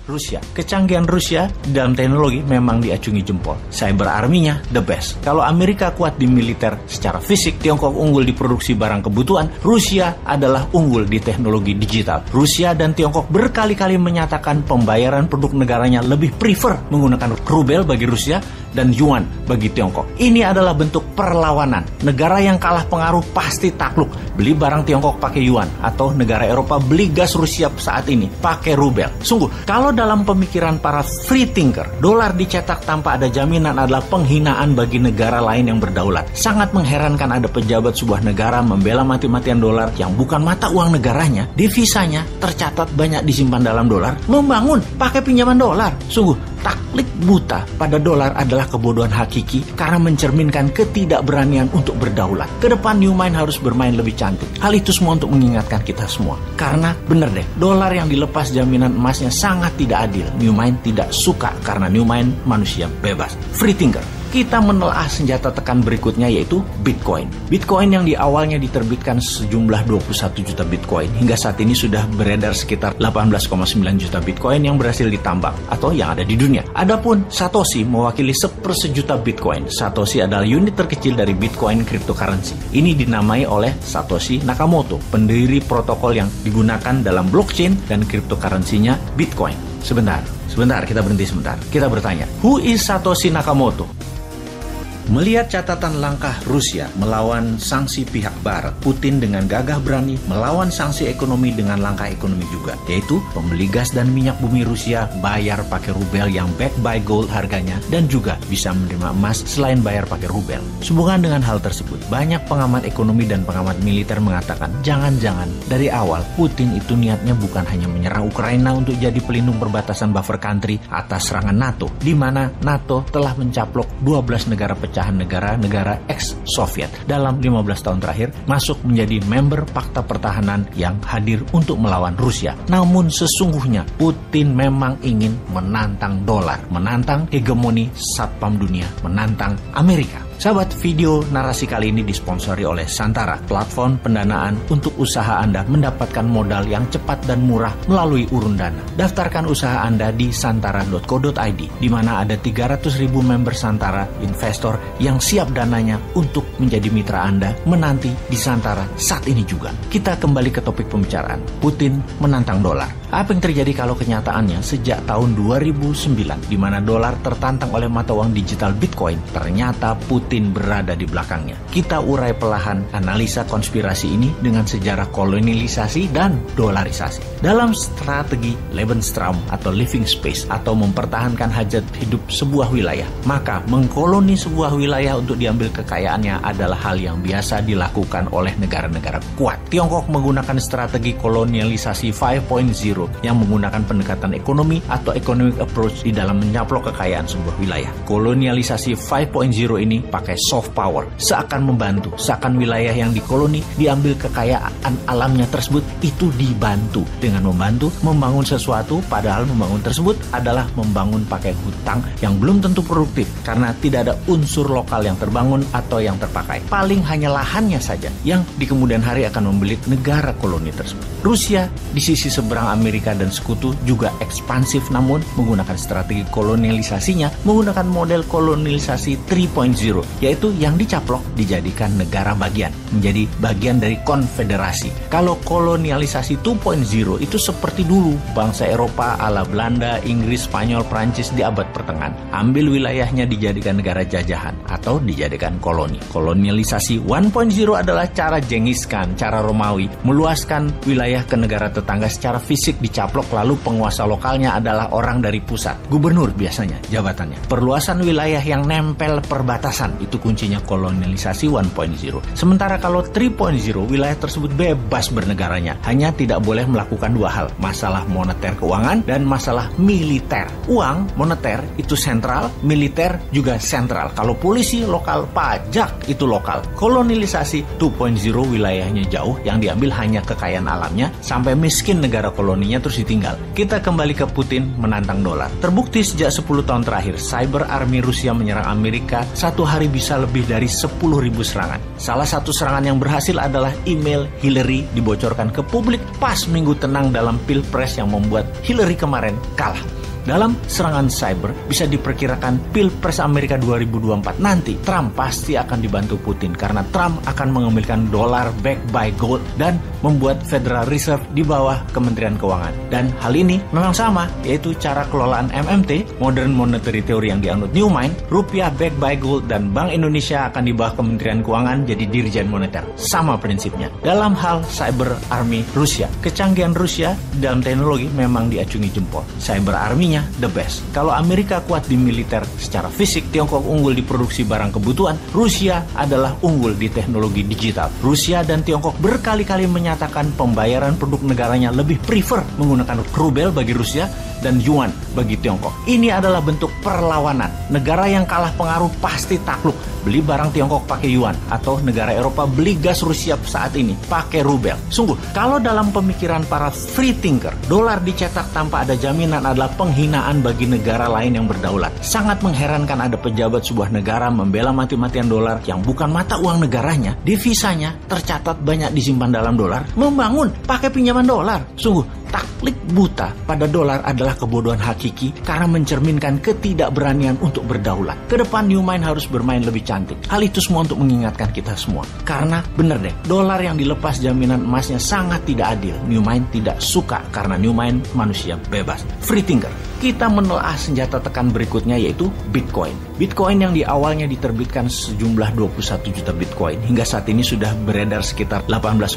Rusia. Kecanggihan Rusia dalam teknologi memang diacungi jempol. Cyber army-nya the best. Kalau Amerika kuat di militer secara fisik, Tiongkok unggul di produksi barang kebutuhan, Rusia adalah unggul di teknologi digital. Rusia dan Tiongkok berkali-kali menyatakan pembayaran produk negaranya lebih prefer menggunakan rubel bagi Rusia dan yuan bagi Tiongkok. Ini adalah bentuk perlawanan. Negara yang kalah pengaruh pasti takluk. Beli barang Tiongkok pakai yuan, atau negara Eropa beli gas Rusia saat ini pakai rubel. Sungguh, kalau dalam pemikiran para free thinker, dolar dicetak tanpa ada jaminan adalah penghinaan bagi negara lain yang berdaulat. Sangat mengherankan ada pejabat sebuah negara membela mati-matian dolar yang bukan mata uang negaranya, devisanya tercatat banyak disimpan dalam dolar, membangun pakai pinjaman dolar. Sungguh, taklik buta pada dolar adalah kebodohan hakiki karena mencerminkan ketidakberanian untuk berdaulat. Kedepan New Mind harus bermain lebih cantik. Hal itu semua untuk mengingatkan kita semua. Karena bener deh, dolar yang dilepas jaminan emasnya sangat tidak adil. New Mind tidak suka karena New Mind manusia bebas. Free thinker. Kita menelaah senjata tekan berikutnya, yaitu Bitcoin. Bitcoin yang di awalnya diterbitkan sejumlah 21 juta Bitcoin, hingga saat ini sudah beredar sekitar 18,9 juta Bitcoin yang berhasil ditambang atau yang ada di dunia. Adapun Satoshi mewakili 1/1 Bitcoin. Satoshi adalah unit terkecil dari Bitcoin cryptocurrency. Ini dinamai oleh Satoshi Nakamoto, pendiri protokol yang digunakan dalam blockchain dan cryptocurrency-nya Bitcoin. Sebentar, kita berhenti sebentar. Kita bertanya, who is Satoshi Nakamoto? Melihat catatan langkah Rusia melawan sanksi pihak Barat, Putin dengan gagah berani melawan sanksi ekonomi dengan langkah ekonomi juga, yaitu pembeli gas dan minyak bumi Rusia bayar pakai rubel yang backed by gold harganya, dan juga bisa menerima emas selain bayar pakai rubel. Sehubungan dengan hal tersebut, banyak pengamat ekonomi dan pengamat militer mengatakan jangan-jangan dari awal Putin itu niatnya bukan hanya menyerang Ukraina untuk jadi pelindung perbatasan buffer country atas serangan NATO, di mana NATO telah mencaplok 12 negara negara ex-Soviet dalam 15 tahun terakhir masuk menjadi member Pakta Pertahanan yang hadir untuk melawan Rusia. Namun sesungguhnya Putin memang ingin menantang dolar, menantang hegemoni satpam dunia, menantang Amerika. Sahabat, video narasi kali ini disponsori oleh Santara, platform pendanaan untuk usaha Anda mendapatkan modal yang cepat dan murah melalui urun dana. Daftarkan usaha Anda di santara.co.id, di mana ada 300.000 member Santara investor yang siap dananya untuk menjadi mitra Anda menanti di Santara saat ini juga. Kita kembali ke topik pembicaraan, Putin menantang dolar. Apa yang terjadi kalau kenyataannya sejak tahun 2009, di mana dolar tertantang oleh mata uang digital Bitcoin, ternyata Putin berada di belakangnya. Kita urai perlahan analisa konspirasi ini dengan sejarah kolonialisasi dan dolarisasi. Dalam strategi Lebensraum atau living space atau mempertahankan hajat hidup sebuah wilayah, maka mengkoloni sebuah wilayah untuk diambil kekayaannya adalah hal yang biasa dilakukan oleh negara-negara kuat. Tiongkok menggunakan strategi kolonialisasi 5.0 yang menggunakan pendekatan ekonomi atau economic approach di dalam menyaplok kekayaan sebuah wilayah. Kolonialisasi 5.0 ini pakai soft power, seakan membantu, seakan wilayah yang dikoloni diambil kekayaan alamnya tersebut itu dibantu dengan membantu membangun sesuatu, padahal membangun tersebut adalah membangun pakai hutang yang belum tentu produktif karena tidak ada unsur lokal yang terbangun atau yang terpakai. Paling hanya lahannya saja yang di kemudian hari akan membelit negara koloni tersebut. Rusia di sisi seberang Amerika dan sekutu juga ekspansif, namun menggunakan strategi kolonialisasinya menggunakan model kolonialisasi 3.0, yaitu yang dicaplok dijadikan negara bagian, menjadi bagian dari konfederasi. Kalau kolonialisasi 2.0 itu seperti dulu bangsa Eropa ala Belanda, Inggris, Spanyol, Prancis di abad pertengahan, ambil wilayahnya dijadikan negara jajahan atau dijadikan koloni. Kolonialisasi 1.0 adalah cara Genghis Khan, cara Romawi, meluaskan wilayah ke negara tetangga secara fisik dicaplok, lalu penguasa lokalnya adalah orang dari pusat, gubernur biasanya jabatannya. Perluasan wilayah yang nempel perbatasan itu kuncinya kolonialisasi 1.0. Sementara kalau 3.0, wilayah tersebut bebas bernegaranya, hanya tidak boleh melakukan dua hal, masalah moneter keuangan dan masalah militer. Uang moneter itu sentral, militer juga sentral. Kalau polisi lokal, pajak itu lokal. Kolonialisasi 2.0 wilayahnya jauh, yang diambil hanya kekayaan alamnya sampai miskin negara koloninya terus ditinggal. Kita kembali ke Putin menantang dolar. Terbukti sejak 10 tahun terakhir, cyber army Rusia menyerang Amerika satu hari hari bisa lebih dari 10.000 serangan. Salah satu serangan yang berhasil adalah email Hillary dibocorkan ke publik pas minggu tenang dalam Pilpres yang membuat Hillary kemarin kalah. Dalam serangan cyber, bisa diperkirakan Pilpres Amerika 2024 nanti, Trump pasti akan dibantu Putin karena Trump akan mengambilkan dolar backed by gold dan membuat Federal Reserve di bawah Kementerian Keuangan. Dan hal ini memang sama, yaitu cara kelolaan MMT, Modern Monetary Theory yang dianut Newman, rupiah backed by gold dan Bank Indonesia akan di bawah Kementerian Keuangan jadi Dirjen Moneter. Sama prinsipnya. Dalam hal cyber army Rusia, kecanggihan Rusia dalam teknologi memang diacungi jempol. Cyber army the best. Kalau Amerika kuat di militer secara fisik, Tiongkok unggul di produksi barang kebutuhan, Rusia adalah unggul di teknologi digital. Rusia dan Tiongkok berkali-kali menyatakan pembayaran produk negaranya lebih prefer menggunakan rubel bagi Rusia dan yuan bagi Tiongkok. Ini adalah bentuk perlawanan. Negara yang kalah pengaruh pasti takluk. Beli barang Tiongkok pakai yuan, atau negara Eropa beli gas Rusia saat ini pakai rubel. Sungguh, kalau dalam pemikiran para free thinker, dolar dicetak tanpa ada jaminan adalah penghinaan bagi negara lain yang berdaulat. Sangat mengherankan ada pejabat sebuah negara membela mati-matian dolar yang bukan mata uang negaranya, devisanya tercatat banyak disimpan dalam dolar, membangun pakai pinjaman dolar. Sungguh, taklik buta pada dolar adalah kebodohan hakiki karena mencerminkan ketidakberanian untuk berdaulat. Kedepan Newman harus bermain lebih cantik. Hal itu semua untuk mengingatkan kita semua. Karena bener deh, dolar yang dilepas jaminan emasnya sangat tidak adil. Newman tidak suka karena Newman manusia bebas. Free thinker. Kita menelaah senjata tekan berikutnya yaitu Bitcoin. Bitcoin yang di awalnya diterbitkan sejumlah 21 juta Bitcoin. Hingga saat ini sudah beredar sekitar 18,9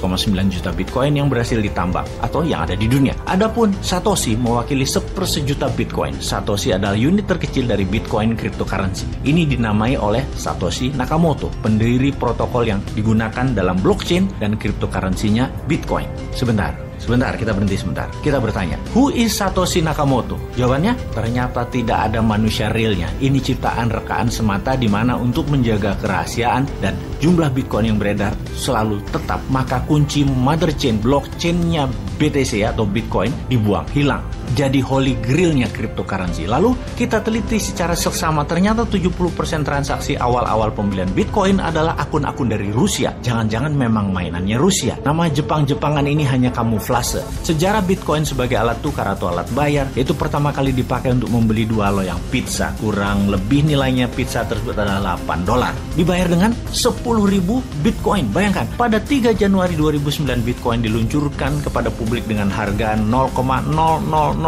juta Bitcoin yang berhasil ditambang atau yang ada di dunia. Adapun Satoshi mewakili 1/1 juta Bitcoin. Satoshi adalah unit terkecil dari Bitcoin cryptocurrency. Ini dinamai oleh Satoshi Nakamoto, pendiri protokol yang digunakan dalam blockchain dan cryptocurrency-nya Bitcoin. Sebentar, kita berhenti sebentar. Kita bertanya, who is Satoshi Nakamoto? Jawabannya, ternyata tidak ada manusia realnya. Ini ciptaan rekaan semata di mana untuk menjaga kerahasiaan dan jumlah Bitcoin yang beredar selalu tetap. Maka kunci mother chain, blockchain-nya BTC atau Bitcoin dibuang, hilang. Jadi holy grail-nya cryptocurrency. Lalu kita teliti secara seksama, ternyata 70% transaksi awal-awal pembelian Bitcoin adalah akun-akun dari Rusia. Jangan-jangan memang mainannya Rusia. Nama Jepang-Jepangan ini hanya kamuflase. Sejarah Bitcoin sebagai alat tukar atau alat bayar itu pertama kali dipakai untuk membeli 2 loyang pizza. Kurang lebih nilainya pizza tersebut adalah $8. Dibayar dengan 10.000 Bitcoin. Bayangkan, pada 3 Januari 2009 Bitcoin diluncurkan kepada publik dengan harga 0,0008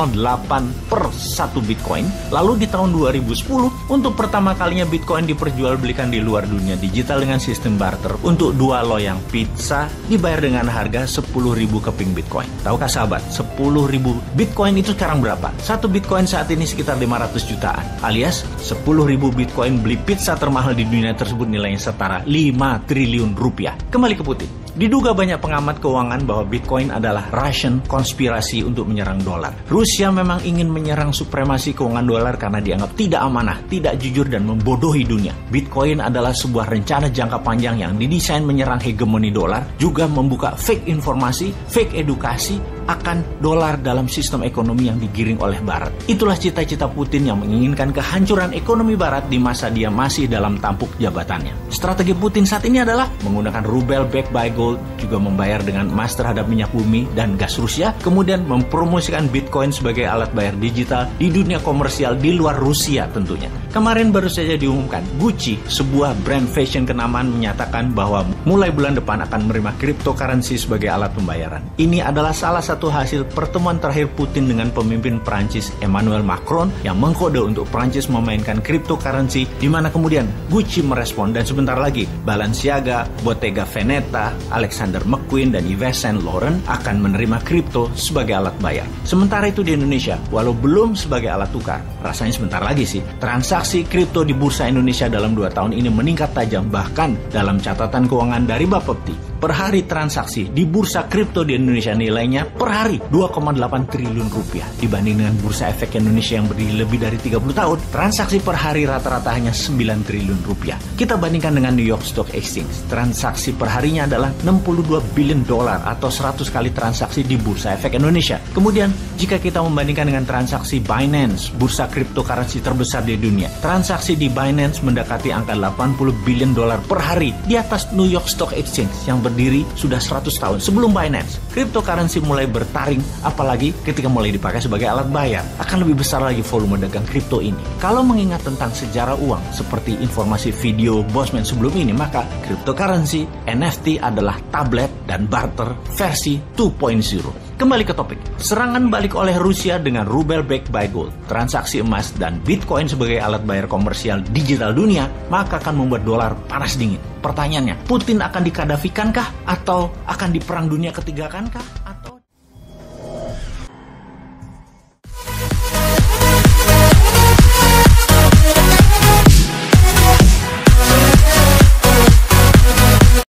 per 1 Bitcoin. Lalu di tahun 2010 untuk pertama kalinya Bitcoin diperjualbelikan di luar dunia digital dengan sistem barter. Untuk 2 loyang pizza dibayar dengan harga 10.000 keping Bitcoin. Tahukah sahabat, 10.000 Bitcoin itu sekarang berapa? 1 Bitcoin saat ini sekitar 500 jutaan. Alias 10.000 Bitcoin beli pizza termahal di dunia tersebut nilainya setara 5 triliun rupiah. Kembali ke Putin. Diduga banyak pengamat keuangan bahwa Bitcoin adalah Russian konspirasi untuk menyerang dolar. Rusia memang ingin menyerang supremasi keuangan dolar karena dianggap tidak amanah, tidak jujur, dan membodohi dunia. Bitcoin adalah sebuah rencana jangka panjang yang didesain menyerang hegemoni dolar, juga membuka fake informasi, fake edukasi akan dolar dalam sistem ekonomi yang digiring oleh Barat. Itulah cita-cita Putin yang menginginkan kehancuran ekonomi Barat di masa dia masih dalam tampuk jabatannya. Strategi Putin saat ini adalah menggunakan rubel backed by gold, juga membayar dengan emas terhadap minyak bumi dan gas Rusia, kemudian mempromosikan Bitcoin sebagai alat bayar digital di dunia komersial di luar Rusia tentunya. Kemarin baru saja diumumkan, Gucci, sebuah brand fashion kenamaan, menyatakan bahwa mulai bulan depan akan menerima cryptocurrency sebagai alat pembayaran. Ini adalah salah satu hasil pertemuan terakhir Putin dengan pemimpin Prancis Emmanuel Macron yang mengkode untuk Prancis memainkan cryptocurrency, di mana kemudian Gucci merespon dan sebentar lagi Balenciaga, Bottega Veneta, Alexander McQueen dan Yves Saint Laurent akan menerima kripto sebagai alat bayar. Sementara itu di Indonesia, walau belum sebagai alat tukar, rasanya sebentar lagi sih, transaksi kripto di Bursa Indonesia dalam 2 tahun ini meningkat tajam. Bahkan dalam catatan keuangan dari Bapepti, per hari transaksi di bursa kripto di Indonesia nilainya per hari 2,8 triliun rupiah. Dibanding dengan bursa efek Indonesia yang berdiri lebih dari 30 tahun, transaksi per hari rata-rata hanya 9 triliun rupiah. Kita bandingkan dengan New York Stock Exchange, transaksi per harinya adalah 62 billion dolar atau 100 kali transaksi di bursa efek Indonesia. Kemudian, jika kita membandingkan dengan transaksi Binance, bursa cryptocurrency terbesar di dunia, transaksi di Binance mendekati angka 80 billion dolar per hari, di atas New York Stock Exchange yang berdiri sudah 100 tahun sebelum Binance. Cryptocurrency mulai bertaring, apalagi ketika mulai dipakai sebagai alat bayar. Akan lebih besar lagi volume dagang kripto ini. Kalau mengingat tentang sejarah uang seperti informasi video Bosman sebelum ini, maka cryptocurrency, NFT adalah tablet dan barter versi 2.0. Kembali ke topik, serangan balik oleh Rusia dengan rubel backed by gold, transaksi emas dan Bitcoin sebagai alat bayar komersial digital dunia, maka akan membuat dolar panas dingin. Pertanyaannya, Putin akan dikadafikankah atau akan diperang dunia ketiga kankah?